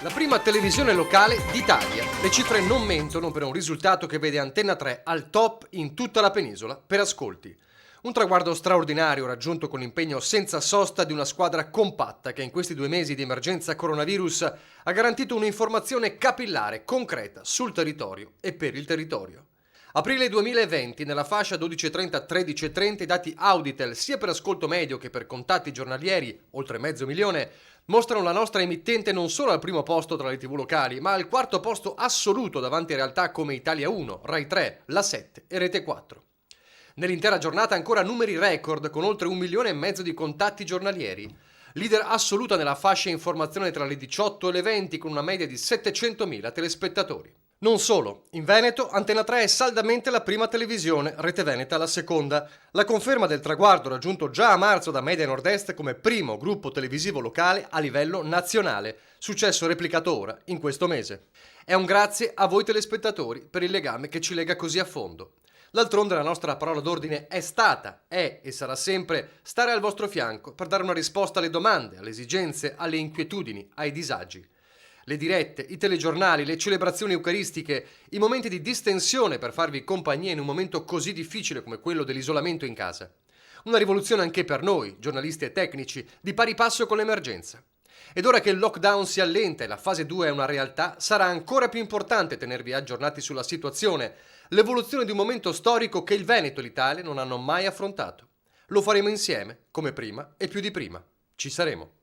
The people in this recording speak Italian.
La prima televisione locale d'Italia. Le cifre non mentono per un risultato che vede Antenna 3 al top in tutta la penisola per ascolti. Un traguardo straordinario raggiunto con l'impegno senza sosta di una squadra compatta che in questi 2 mesi di emergenza coronavirus ha garantito un'informazione capillare, concreta, sul territorio e per il territorio. Aprile 2020, nella fascia 12.30-13.30, i dati Auditel, sia per ascolto medio che per contatti giornalieri, oltre 500.000, mostrano la nostra emittente non solo al primo posto tra le TV locali, ma al quarto posto assoluto davanti a realtà come Italia 1, Rai 3, La 7 e Rete 4. Nell'intera giornata ancora numeri record con oltre 1,5 milioni di contatti giornalieri. Leader assoluta nella fascia informazione tra le 18 e le 20 con una media di 700.000 telespettatori. Non solo, in Veneto Antenna 3 è saldamente la prima televisione, Rete Veneta la seconda. La conferma del traguardo raggiunto già a marzo da Media Nord-Est come primo gruppo televisivo locale a livello nazionale, successo replicato ora, in questo mese. È un grazie a voi telespettatori per il legame che ci lega così a fondo. D'altronde la nostra parola d'ordine è stata, è e sarà sempre stare al vostro fianco per dare una risposta alle domande, alle esigenze, alle inquietudini, ai disagi. Le dirette, i telegiornali, le celebrazioni eucaristiche, i momenti di distensione per farvi compagnia in un momento così difficile come quello dell'isolamento in casa. Una rivoluzione anche per noi, giornalisti e tecnici, di pari passo con l'emergenza. Ed ora che il lockdown si allenta e la fase 2 è una realtà, sarà ancora più importante tenervi aggiornati sulla situazione, l'evoluzione di un momento storico che il Veneto e l'Italia non hanno mai affrontato. Lo faremo insieme, come prima e più di prima. Ci saremo.